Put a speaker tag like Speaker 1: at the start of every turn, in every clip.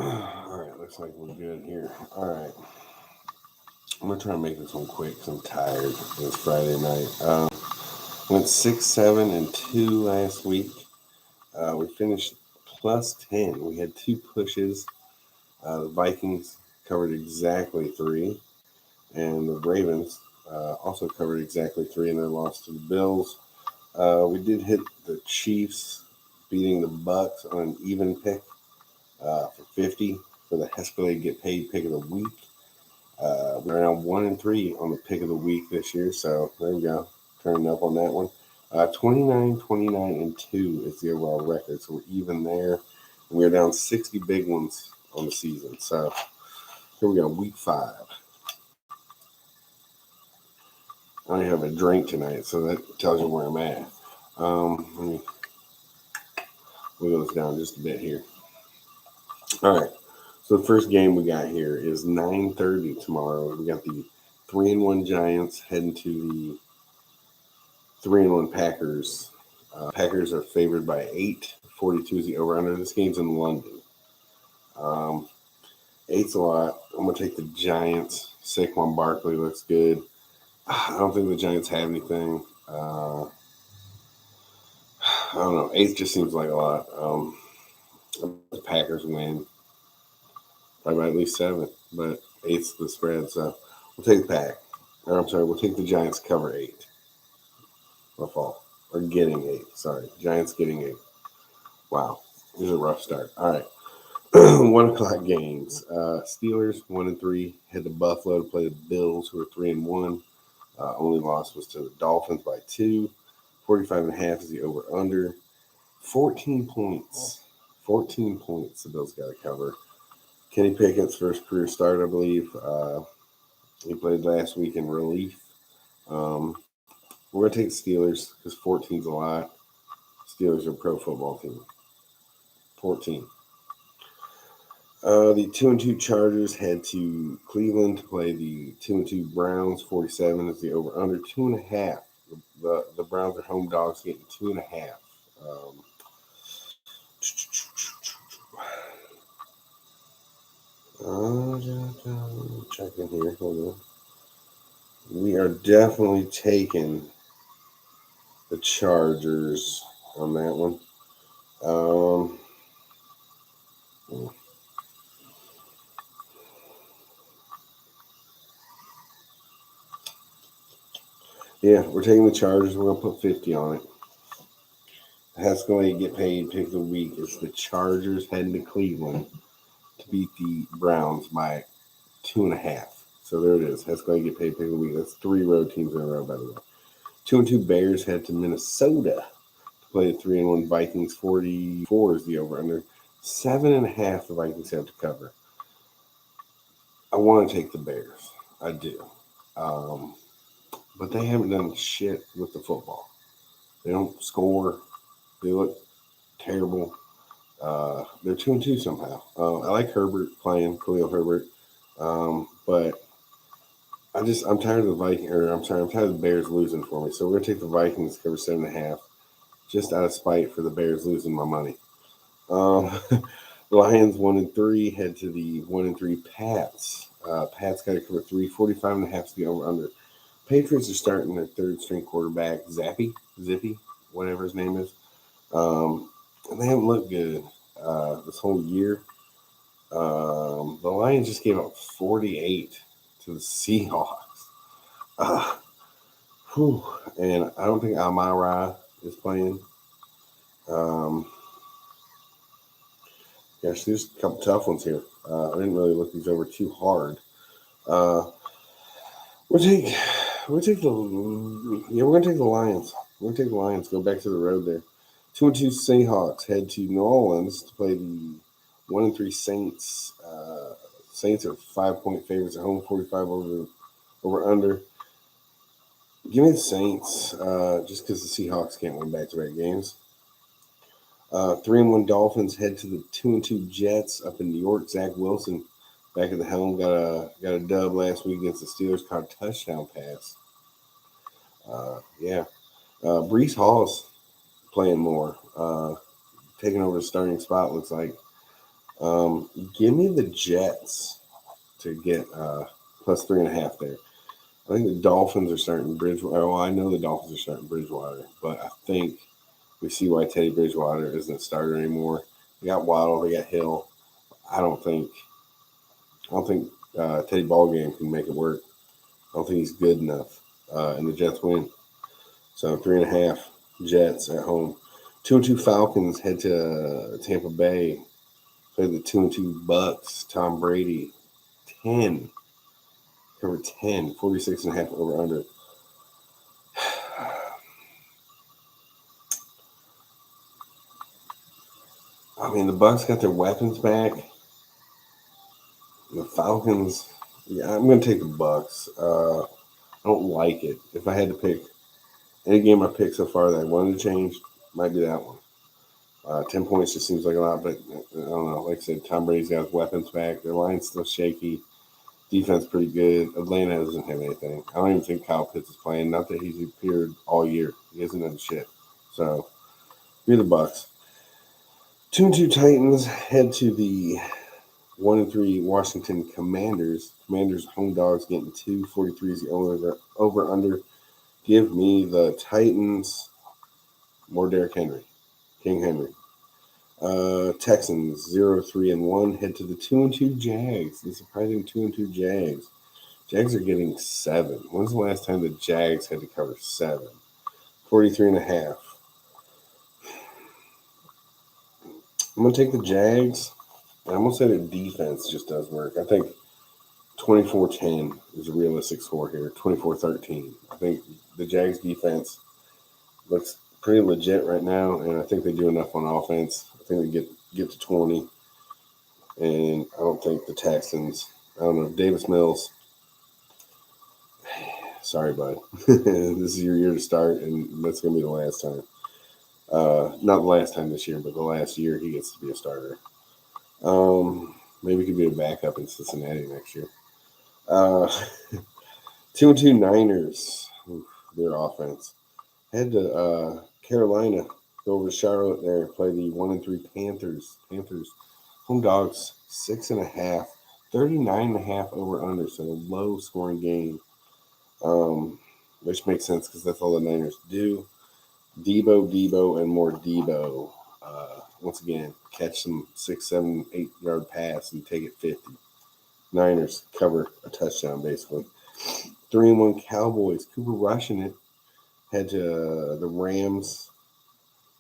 Speaker 1: All right, looks like we're good here. All right, I'm gonna try and make this one quick because I'm tired. It's Friday night. Went 6, 7, and 2 last week. We finished +10. We had 2 pushes. The Vikings covered exactly 3, and the Ravens also covered exactly 3, and then lost to the Bills. We did hit the Chiefs beating the Bucks on an even pick for 50 for the Escalade Get Paid Pick of the Week. We're now 1-3 on the Pick of the Week this year, so there we go, turning up on that one. 29, 29, and 2 is the overall record, so we're even there. We're down 60 big ones on the season. So here we go, week 5. I only have a drink tonight, so that tells you where I'm at. Let me wiggle this down just a bit here. All right. So the first game we got here is 9:30 tomorrow. We got the 3-1 Giants heading to the 3-1 Packers. Packers are favored by 8. 42 is the over/under. This game's in London. Um, 8's a lot. I'm gonna take the Giants. Saquon Barkley looks good. I don't think the Giants have anything. I don't know. 8 just seems like a lot. The Packers win probably by at least 7, but 8's the spread. So we'll take the Pack. Or I'm sorry, we'll take the Giants cover 8. My fault. Or getting 8. Sorry, Giants getting 8. Wow, this is a rough start. All right. 1 o'clock games. Steelers 1-3 head to Buffalo to play the Bills, who are 3-1. Only loss was to the Dolphins by 2. 45.5 is the over under. 14 points. 14 points the Bills got to cover. Kenny Pickett's first career start, I believe. He played last week in relief. We're going to take the Steelers because 14's a lot. Steelers are a pro football team. 14. The 2-2 Chargers head to Cleveland to play the 2-2 Browns. 47 is the over under. 2.5. The Browns are home dogs getting 2.5. Check in here. Hold on. We are definitely taking the Chargers on that one. Yeah, we're taking the Chargers. We're gonna put 50 on it. That's going to get paid pick of the week. It's the Chargers heading to Cleveland to beat the Browns by 2.5. So there it is. That's going to get paid pick of the week. That's 3 road teams in a row, by the way. 2-2 Bears head to Minnesota to play the 3-1 Vikings. 44 is the over under. 7.5 the Vikings have to cover. I want to take the Bears. I do. But they haven't done shit with the football. They don't score. They look terrible. They're 2-2 somehow. I like Herbert playing, Khalil Herbert, but I'm tired of the Viking, or I'm sorry, I'm tired of the Bears losing for me. So we're gonna take the Vikings cover 7.5, just out of spite for the Bears losing my money. Lions 1-3 head to the 1-3 Pats. Pats got to cover 3. 45.5 is the over under. Patriots are starting their third string quarterback, Zippy, whatever his name is. And they haven't looked good this whole year. The Lions just gave up 48 to the Seahawks. And I don't think Amara is playing. Gosh, there's a couple tough ones here. I didn't really look these over too hard. We'll take we're gonna take the Lions. We're gonna take the Lions. Go back to the road there. 2-2 Seahawks head to New Orleans to play the 1-3 Saints. Saints are 5-point favorites at home. 45 over under. Give me the Saints, just because the Seahawks can't win back-to-back games. 3-1 Dolphins head to the 2-2 Jets up in New York. Zach Wilson back at the helm got a dub last week against the Steelers. Caught a touchdown pass. Breece Hall's playing more, taking over the starting spot. Looks like Give me the Jets to get plus 3.5 there. I think the Dolphins are starting Bridgewater. Well, I know the Dolphins are starting Bridgewater, but I think we see why Teddy Bridgewater isn't a starter anymore. They got Waddle, they got Hill. I don't think Teddy Ballgame can make it work. I don't think he's good enough, and the Jets win. So 3.5 Jets at home. 2-2 Falcons head to Tampa Bay. Play the 2-2 Bucks. Tom Brady 10. Cover 10. 46.5 over under. I mean, the Bucks got their weapons back. The Falcons, yeah, I'm going to take the Bucks. I don't like it. If I had to pick any game I picked so far that I wanted to change, might be that one. 10 points just seems like a lot, but I don't know. Like I said, Tom Brady's got his weapons back. Their line's still shaky. Defense pretty good. Atlanta doesn't have anything. I don't even think Kyle Pitts is playing. Not that he's appeared all year. He hasn't done shit. So, you're the Bucks. 2-2 Titans head to the 1-3 Washington Commanders. Commanders home dogs getting 2.43 is the over under. Give me the Titans. More Derrick Henry. King Henry. Texans 0-3-1 head to the 2-2 Jags. The surprising 2-2 Jags. Jags are getting 7. When's the last time the Jags had to cover 7? 43.5. I'm gonna take the Jags. And I'm gonna say their defense just does work. I think 24-10 is a realistic score here. 24-13. I think the Jags defense looks pretty legit right now, and I think they do enough on offense. I think they get to 20. And I don't think the Texans, I don't know, Davis Mills, sorry, bud. This is your year to start, and that's going to be the last time. Not the last time this year, but the last year he gets to be a starter. Maybe he could be a backup in Cincinnati next year. 2-2 Niners, their offense. Head to Carolina, go over to Charlotte there, play the 1-3 Panthers. Panthers, home dogs, 6.5, 39.5 over under, so a low scoring game. Which makes sense because that's all the Niners do. Debo, and more Debo. Once again, catch some 6, 7, 8 yard pass and take it 50. Niners cover a touchdown basically. 3-1 Cowboys. Cooper rushing it. Head to the Rams.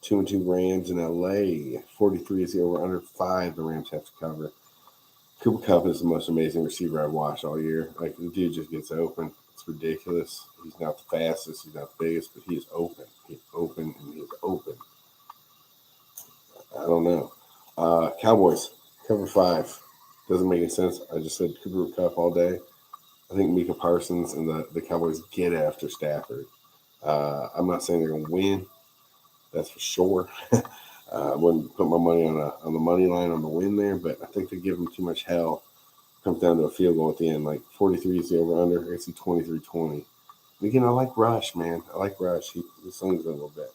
Speaker 1: 2-2 Rams in LA. 43 is the over under 5. The Rams have to cover. Cooper Kupp is the most amazing receiver I've watched all year. Like, the dude just gets open. It's ridiculous. He's not the fastest, he's not the biggest, but he is open. He's open, and he's open. I don't know. Cowboys, cover 5. Doesn't make any sense. I just said Cooper Kupp all day. I think Micah Parsons and the Cowboys get after Stafford. I'm not saying they're going to win. That's for sure. I wouldn't put my money on the money line on the win there, but I think they give them too much hell. Comes down to a field goal at the end. Like 43 is the over under. I see 23-20. Again, I like Rush, man. I like Rush. He swings a little bit.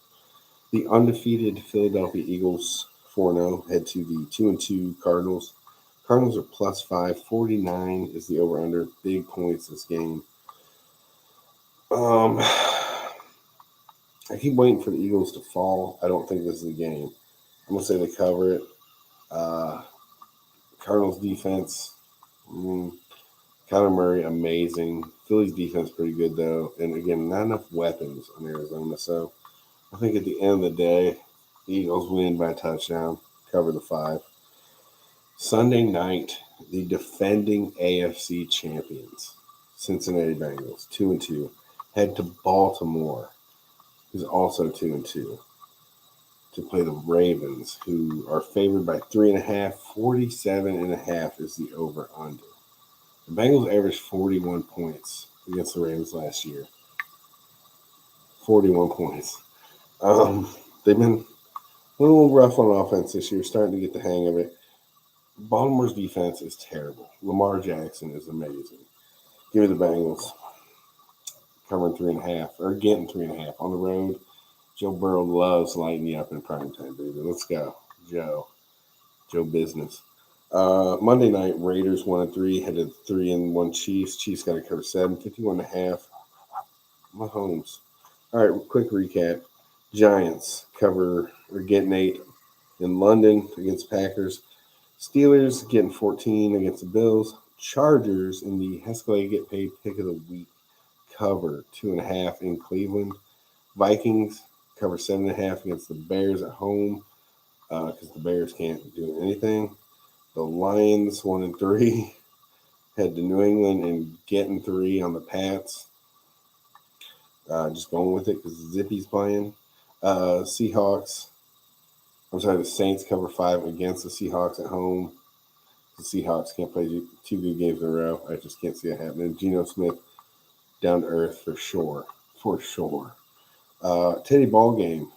Speaker 1: The undefeated Philadelphia Eagles 4-0 head to the 2-2 Cardinals. Cardinals are +5. 49 is the over under. Big points this game. I keep waiting for the Eagles to fall. I don't think this is the game. I'm going to say they cover it. Cardinals defense, Kyler Murray, amazing. Philly's defense pretty good, though. And again, not enough weapons in Arizona. So I think at the end of the day, the Eagles win by a touchdown, cover the 5. Sunday night, the defending AFC champions, Cincinnati Bengals, 2-2, head to Baltimore, who's also 2-2, to play the Ravens, who are favored by 3.5. 47.5 is the over-under. The Bengals averaged 41 points against the Ravens last year. 41 points. They've been a little rough on offense this year, starting to get the hang of it. Baltimore's defense is terrible. Lamar Jackson is amazing. Give me the Bengals covering 3.5 or getting 3.5 on the road. Joe Burrow loves lighting you up in prime time, baby. Let's go, Joe business. Monday night, Raiders 1-3, headed 3-1 Chiefs. Chiefs got to cover 7, 51.5. Mahomes. All right, quick recap. Giants cover or getting 8 in London against Packers. Steelers getting 14 against the Bills. Chargers in the Hescalade Get Paid Pick of the Week cover 2.5 in Cleveland. Vikings cover 7.5 against the Bears at home because the Bears can't do anything. The Lions 1-3 head to New England and getting 3 on the Pats. Just going with it because Zippy's playing. Seahawks. I'm sorry, the Saints cover 5 against the Seahawks at home. The Seahawks can't play 2 good games in a row. I just can't see it happening. Geno Smith down to earth for sure. For sure. Teddy ball game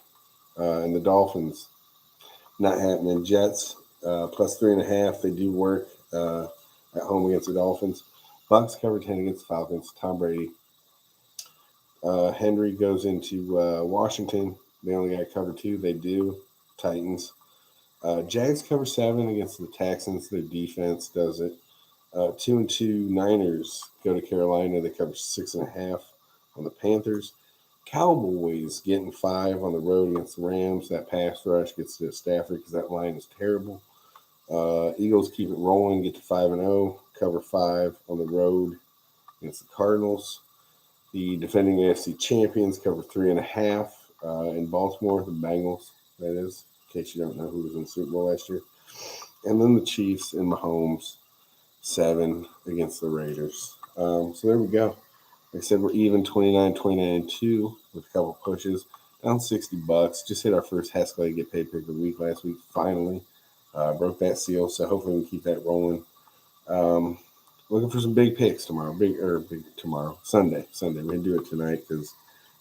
Speaker 1: and the Dolphins not happening. Jets plus 3.5. They do work at home against the Dolphins. Bucks cover 10 against the Falcons. Tom Brady. Henry goes into Washington. They only got cover 2. They do. Titans. Jags cover 7 against the Texans. Their defense does it. 2-2 Niners go to Carolina. They cover 6.5 on the Panthers. Cowboys getting 5 on the road against the Rams. That pass rush gets to Stafford because that line is terrible. Eagles keep it rolling, get to 5-0, cover 5 on the road against the Cardinals. The defending AFC champions cover 3.5 in Baltimore, the Bengals, that is, in case you don't know who was in the Super Bowl last year. And then the Chiefs and Mahomes, 7 against the Raiders. So there we go. Like I said, we're even 29-2 with a couple pushes. Down $60. Just hit our first Hescalade Get Paid Pick of the Week last week, finally. Broke that seal, so hopefully we can keep that rolling. Looking for some big picks tomorrow. Sunday. We're gonna do it tonight because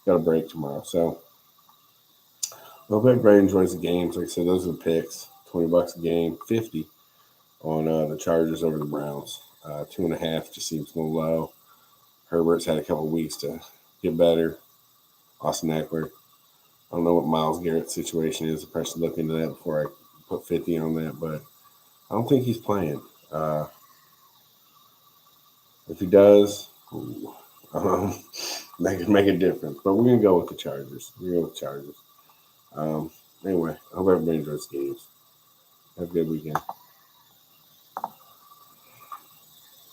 Speaker 1: got a break tomorrow. So I hope everybody enjoys the games. Like I said, those are the picks. $20 a game, 50 on the Chargers over the Browns. 2.5 just seems a little low. Herbert's had a couple weeks to get better. Austin Eckler. I don't know what Myles Garrett's situation is. I probably should look into that before I put 50 on that, but I don't think he's playing. If he does, that could make a difference. But we're going to go with the Chargers. Anyway, I hope everybody enjoys the games. Have a good weekend.